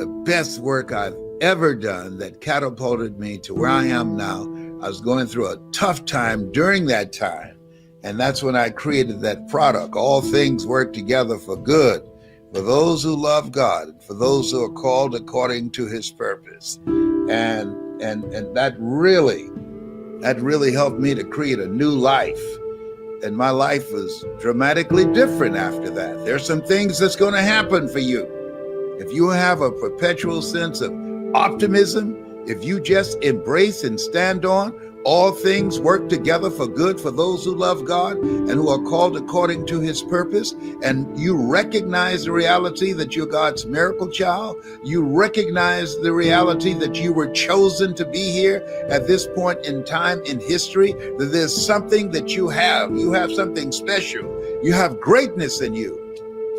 the best work I've ever done that catapulted me to where I am now. I was going through a tough time during that time. And that's when I created that product. All things work together for good, for those who love God, for those who are called according to his purpose. And that really helped me to create a new life. And my life was dramatically different after that. There's some things that's going to happen for you. If you have a perpetual sense of optimism, if you just embrace and stand on, all things work together for good for those who love God and who are called according to his purpose, and you recognize the reality that you're God's miracle child, you recognize the reality that you were chosen to be here at this point in time in history, that there's something that you have something special, you have greatness in you,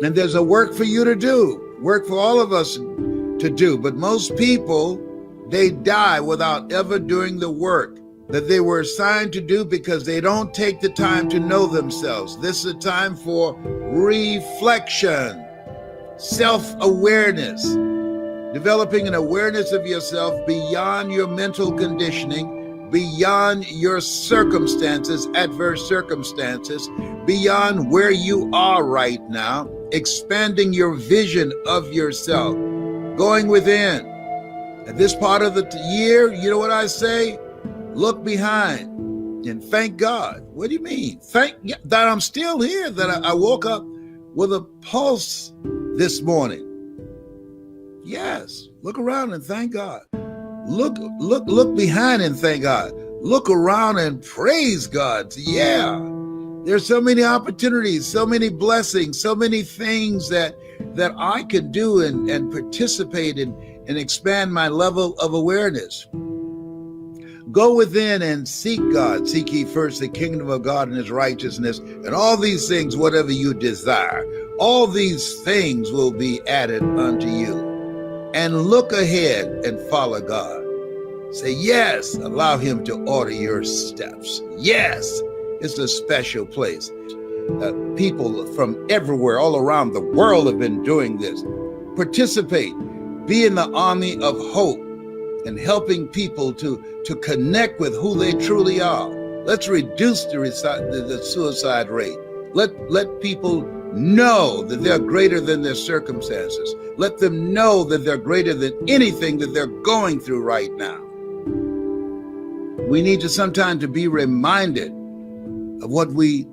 and there's a work for you to do, work for all of us to do. But most people, they die without ever doing the work that they were assigned to do because they don't take the time to know themselves. This is a time for reflection, self-awareness, developing an awareness of yourself beyond your mental conditioning, beyond your circumstances, adverse circumstances, beyond where you are right now, expanding your vision of yourself, going within. At this part of the year, you know what I say? Look behind and thank God. What do you mean? Thank that I'm still here, that I woke up with a pulse this morning. Yes, look around and thank God. Look behind and thank God. Look around and praise God. Yeah, there's so many opportunities, so many blessings, so many things that I can do and participate in and expand my level of awareness. Go within and seek God. Seek ye first the kingdom of God and his righteousness, and all these things, whatever you desire, all these things will be added unto you. And look ahead and follow God. Say yes, allow him to order your steps. Yes, it's a special place. People from everywhere, all around the world have been doing this. Participate. Be in the army of hope and helping people to connect with who they truly are. Let's reduce the suicide rate. Let people know that they're greater than their circumstances. Let them know that they're greater than anything that they're going through right now. We need to sometimes to be reminded of what we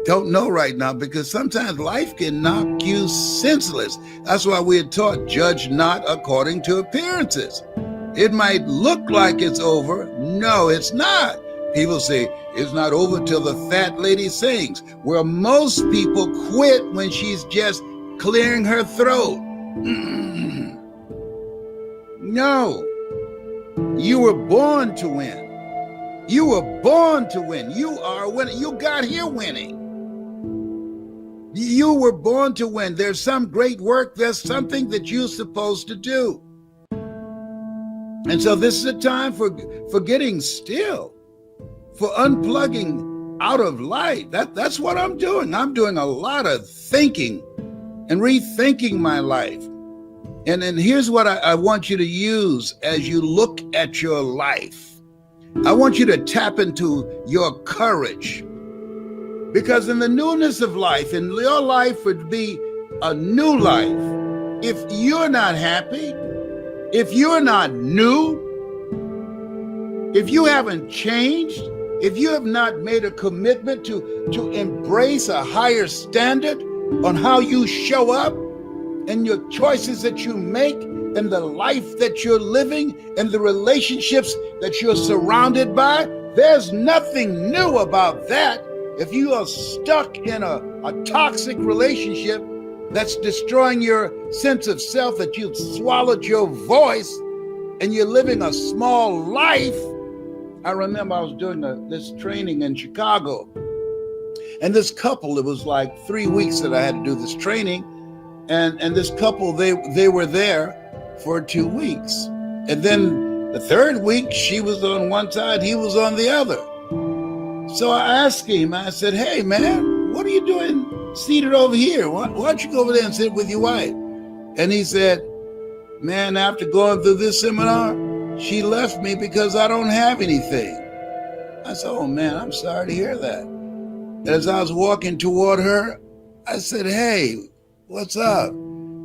don't know right now, because sometimes life can knock you senseless. That's why we're taught, judge not according to appearances. It might look like it's over. No, it's not. People say it's not over till the fat lady sings. Well, most people quit when she's just clearing her throat. No, you were born to win. You were born to win. You are winning. You got here winning. You were born to win. There's some great work. There's something that you're supposed to do. And so this is a time for getting still, for unplugging out of life. That's what I'm doing. I'm doing a lot of thinking and rethinking my life. And then here's what I want you to use as you look at your life. I want you to tap into your courage, because in the newness of life, and your life would be a new life. If you're not happy, if you're not new, if you haven't changed, if you have not made a commitment to embrace a higher standard on how you show up and your choices that you make and the life that you're living and the relationships that you're surrounded by, there's nothing new about that. If you are stuck in a toxic relationship that's destroying your sense of self, that you've swallowed your voice and you're living a small life. I remember I was doing this training in Chicago, and this couple, it was like 3 weeks that I had to do this training, and this couple, they were there for 2 weeks. And then the third week, she was on one side, he was on the other. So I asked him, I said, hey man, what are you doing seated over here? Why don't you go over there and sit with your wife? And he said, Man, after going through this seminar, she left me because I don't have anything. I said, oh man, I'm sorry to hear that. As I was walking toward her, I said, hey, what's up?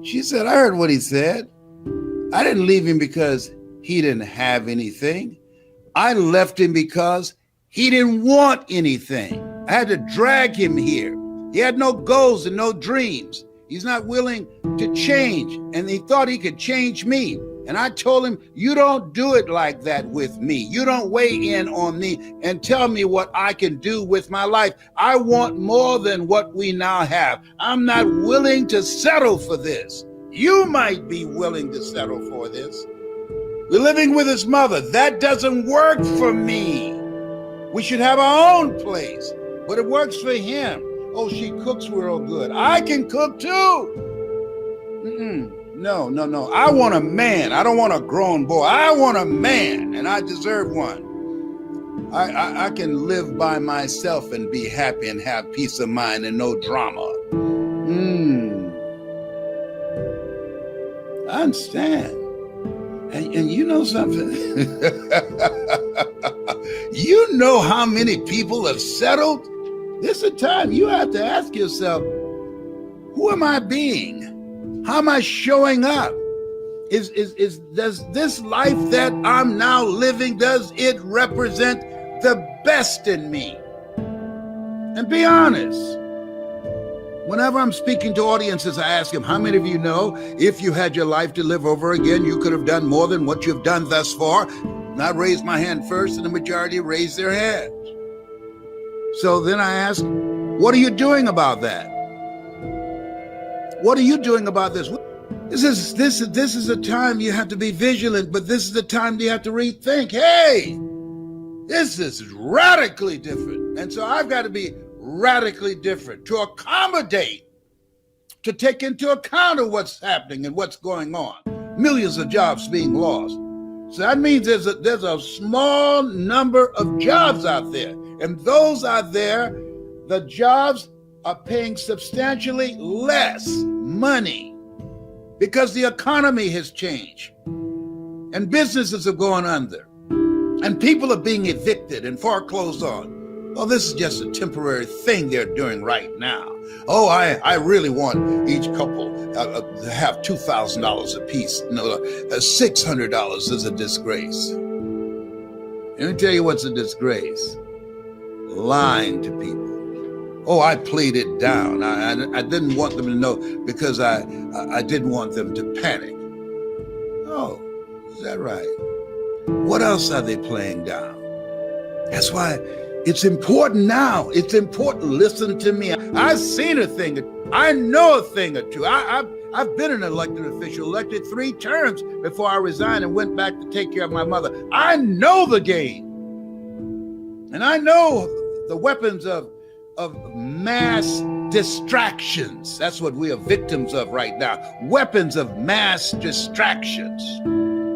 She said, I heard what he said. I didn't leave him because he didn't have anything. I left him because he didn't want anything. I had to drag him here. He had no goals and no dreams. He's not willing to change, and he thought he could change me. And I told him, you don't do it like that with me. You don't weigh in on me and tell me what I can do with my life. I want more than what we now have. I'm not willing to settle for this. You might be willing to settle for this. We're living with his mother. That doesn't work for me. We should have our own place, but it works for him. Oh, she cooks real good. I can cook too. No. I want a man. I don't want a grown boy. I want a man, and I deserve one. I can live by myself and be happy and have peace of mind and no drama. I understand. And you know something? You know how many people have settled? This is a time you have to ask yourself, who am I being? How am I showing up? Does this life that I'm now living, does it represent the best in me? And be honest. Whenever I'm speaking to audiences, I ask them, how many of you know if you had your life to live over again, you could have done more than what you've done thus far? And I raise my hand first, and the majority raise their hands. So then I ask, what are you doing about that? What are you doing about this? This is a time you have to be vigilant, but this is the time you have to rethink. Hey, this is radically different. And so I've got to be radically different to accommodate, to take into account of what's happening and what's going on. Millions of jobs being lost. So that means there's a small number of jobs out there. And those out there, the jobs are paying substantially less money because the economy has changed and businesses are going under and people are being evicted and foreclosed on. Oh, this is just a temporary thing they're doing right now. Oh, I really want each couple to have $2,000 apiece. No, $600 is a disgrace. Let me tell you what's a disgrace. Lying to people. Oh, I played it down. I didn't want them to know because I didn't want them to panic. Oh, is that right? What else are they playing down? That's why it's important now. It's important. Listen to me. I've seen a thing. I know a thing or two. I've been an elected official, elected 3 terms before I resigned and went back to take care of my mother. I know the game. And I know the weapons of mass distractions. That's what we are victims of right now. Weapons of mass distractions.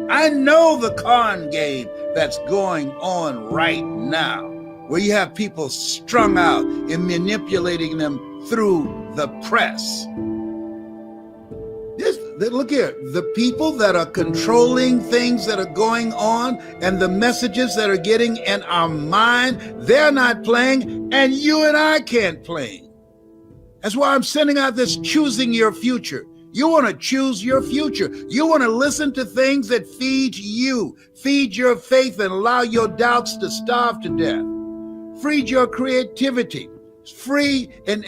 I know the con game that's going on right now, where you have people strung out and manipulating them through the press. Look here, the people that are controlling things that are going on and the messages that are getting in our mind, they're not playing, and you and I can't play. That's why I'm sending out this choosing your future. You want to choose your future. You want to listen to things that feed you, feed your faith and allow your doubts to starve to death. Feed your creativity, free and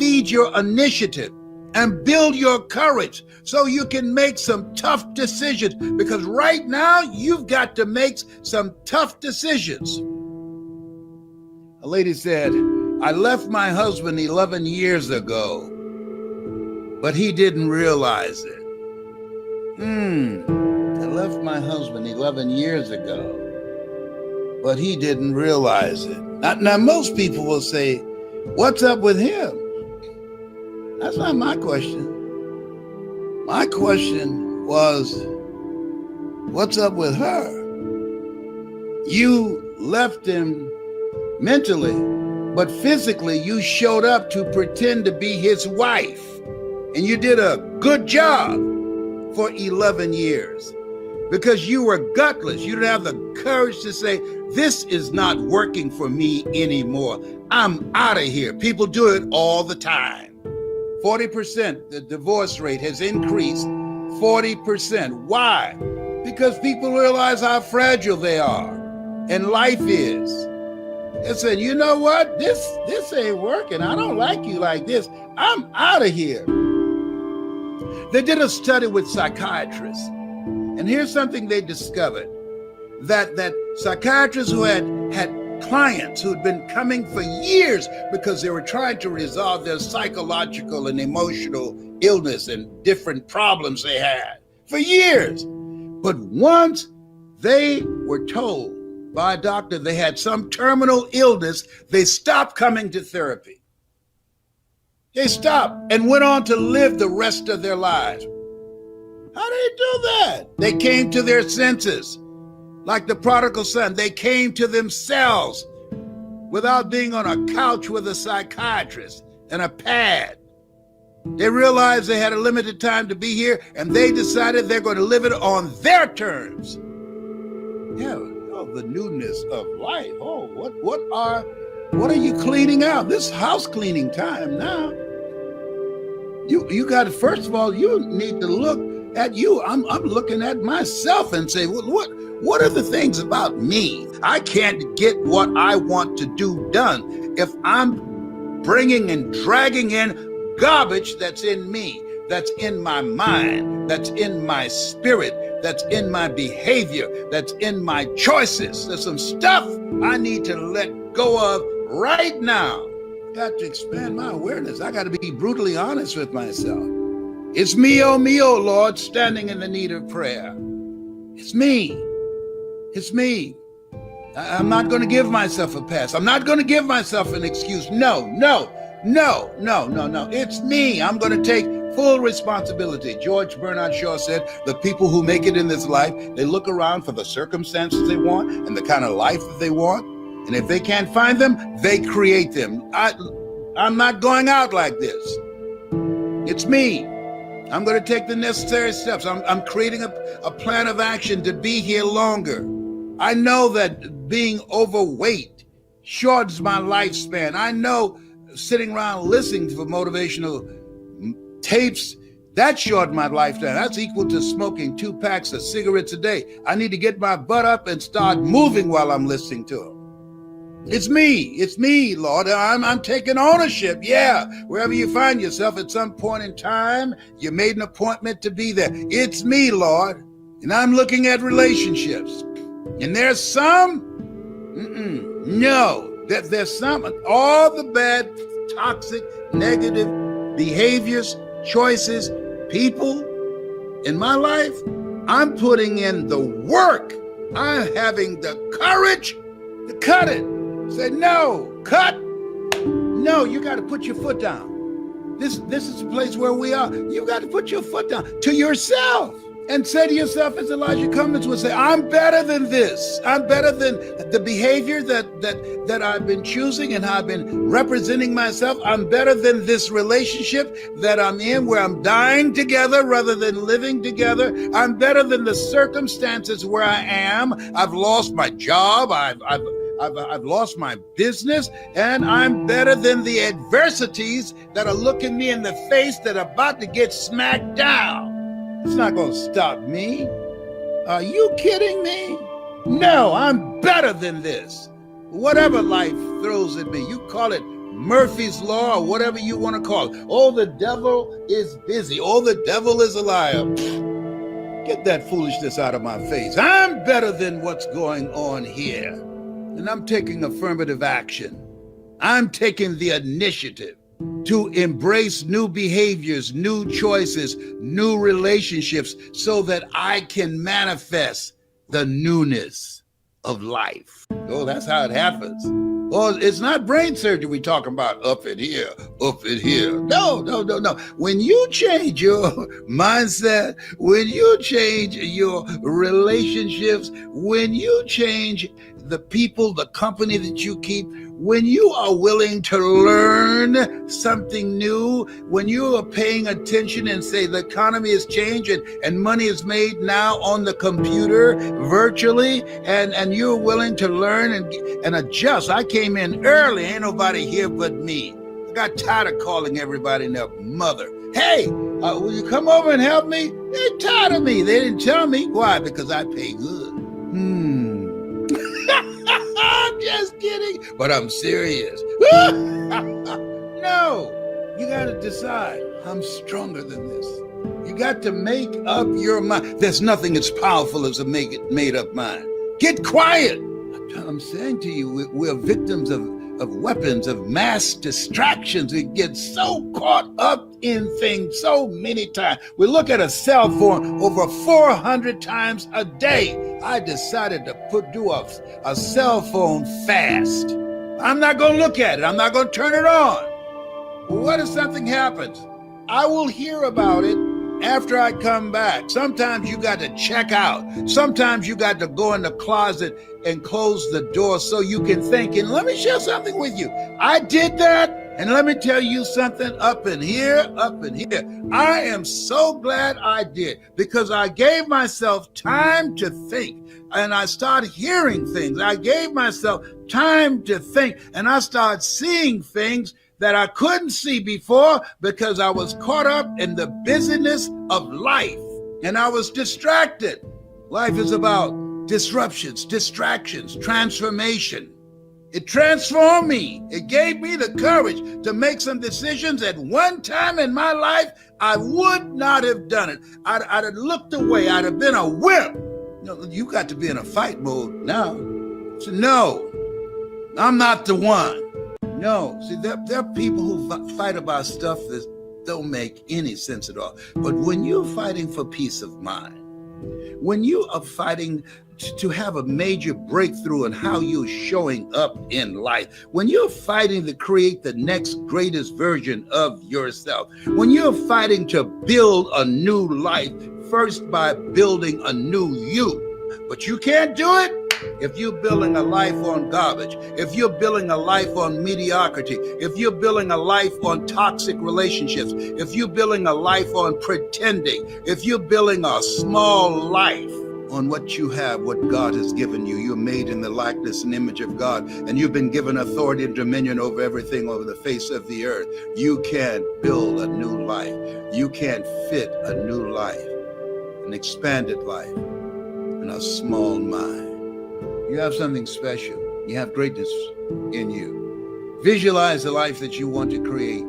feed your initiative and build your courage so you can make some tough decisions, because right now you've got to make some tough decisions. A lady said, I left my husband 11 years ago, but he didn't realize it. I left my husband 11 years ago, but he didn't realize it. Now, most people will say, what's up with him? That's not my question. My question was, what's up with her? You left him mentally, but physically you showed up to pretend to be his wife. And you did a good job for 11 years because you were gutless. You didn't have the courage to say, this is not working for me anymore. I'm out of here. People do it all the time. 40%, the divorce rate has increased 40%. Why? Because people realize how fragile they are and life is. They said, you know what? This ain't working. I don't like you like this. I'm out of here. They did a study with psychiatrists. And here's something they discovered, that psychiatrists who had clients who had been coming for years because they were trying to resolve their psychological and emotional illness and different problems they had for years. But once they were told by a doctor they had some terminal illness, they stopped coming to therapy. They stopped and went on to live the rest of their lives. How did they do that? They came to their senses. Like the prodigal son, they came to themselves without being on a couch with a psychiatrist and a pad. They realized they had a limited time to be here, and they decided they're going to live it on their terms. Yeah, oh, the newness of life. Oh, what are you cleaning out? This house cleaning time now. You got to, first of all, you need to look at you. I'm looking at myself and say, what are the things about me? I can't get what I want to do done if I'm bringing and dragging in garbage that's in me, that's in my mind, that's in my spirit, that's in my behavior, that's in my choices. There's some stuff I need to let go of right now. Got to expand my awareness. I got to be brutally honest with myself. It's me, oh Lord, standing in the need of prayer. It's me. It's me. I'm not going to give myself a pass. I'm not going to give myself an excuse. No. It's me. I'm going to take full responsibility. George Bernard Shaw said, the people who make it in this life, they look around for the circumstances they want and the kind of life that they want. And if they can't find them, they create them. I'm not going out like this. It's me. I'm going to take the necessary steps. I'm creating a plan of action to be here longer. I know that being overweight shortens my lifespan. I know sitting around listening to motivational tapes, that shortened my lifetime. That's equal to smoking 2 packs of cigarettes a day. I need to get my butt up and start moving while I'm listening to them. It's me, Lord. I'm taking ownership. Yeah, wherever you find yourself at some point in time, you made an appointment to be there. It's me, Lord. And I'm looking at relationships. And there's some, there's some, all the bad, toxic, negative behaviors, choices, people in my life, I'm putting in the work. I'm having the courage to cut it. Say, no, cut. No, you got to put your foot down. This is the place where we are. You got to put your foot down to yourself and say to yourself, as Elijah Cummins would say, I'm better than this. I'm better than the behavior that I've been choosing and how I've been representing myself. I'm better than this relationship that I'm in where I'm dying together rather than living together. I'm better than the circumstances where I am. I've lost my job. I've lost my business, and I'm better than the adversities that are looking me in the face that are about to get smacked down. It's not going to stop me. Are you kidding me? No, I'm better than this. Whatever life throws at me, you call it Murphy's Law or whatever you want to call it. Oh, the devil is busy. Oh, the devil is a liar. Get that foolishness out of my face. I'm better than what's going on here. And I'm taking affirmative action. I'm taking the initiative to embrace new behaviors, new choices, new relationships so that I can manifest the newness of life. Oh, that's how it happens. Oh, it's not brain surgery we're talking about up in here, up in here. No. When you change your mindset, when you change your relationships, when you change the people, the company that you keep, when you are willing to learn something new, when you are paying attention and say the economy has changed and money is made now on the computer virtually, and you're willing to learn and adjust. I came in early, ain't nobody here but me. I got tired of calling everybody and their mother. Hey, will you come over and help me? They're tired of me. They didn't tell me. Why? Because I pay good. I'm just kidding, but I'm serious. No, you got to decide. I'm stronger than this. You got to make up your mind. There's nothing as powerful as a made up mind. Get quiet. I'm saying to you, we're victims of weapons, of mass distractions. We get so caught up in things so many times. We look at a cell phone over 400 times a day. I decided to do a cell phone fast. I'm not going to look at it. I'm not going to turn it on. Well, what if something happens? I will hear about it after I come back. Sometimes you got to check out. Sometimes you got to go in the closet and close the door so you can think. And let me share something with you. I did that, and let me tell you something up in here. I am so glad I did, because I gave myself time to think, and I started hearing things. I gave myself time to think, and I started seeing things that I couldn't see before because I was caught up in the busyness of life and I was distracted. Life is about disruptions, distractions, transformation. It transformed me. It gave me the courage to make some decisions at one time in my life I would not have done it. I'd have looked away. I'd have been a wimp. You got to be in a fight mode now. So no, I'm not the one. No, see, there are people who fight about stuff that don't make any sense at all. But when you're fighting for peace of mind, when you are fighting to have a major breakthrough in how you're showing up in life, when you're fighting to create the next greatest version of yourself, when you're fighting to build a new life, first by building a new you, but you can't do it if you're building a life on garbage, if you're building a life on mediocrity, if you're building a life on toxic relationships, if you're building a life on pretending, if you're building a small life on what you have, what God has given you. You're made in the likeness and image of God, and you've been given authority and dominion over everything over the face of the earth. You can build a new life. You can fit a new life, an expanded life, in a small mind. You have something special. You have greatness in you. Visualize the life that you want to create.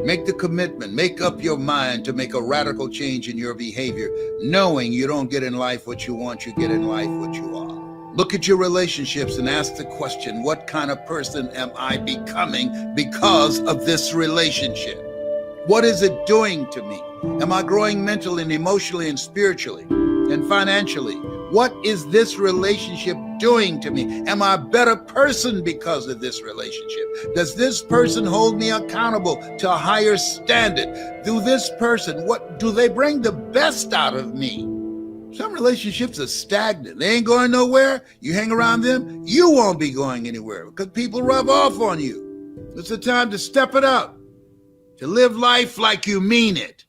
Make the commitment. Make up your mind to make a radical change in your behavior, knowing you don't get in life what you want, you get in life what you are. Look at your relationships and ask the question, what kind of person am I becoming because of this relationship? What is it doing to me? Am I growing mentally and emotionally and spiritually and financially? What is this relationship doing to me? Am I a better person because of this relationship? Does this person hold me accountable to a higher standard? Do they bring the best out of me? Some relationships are stagnant. They ain't going nowhere. You hang around them, you won't be going anywhere because people rub off on you. It's the time to step it up, to live life like you mean it.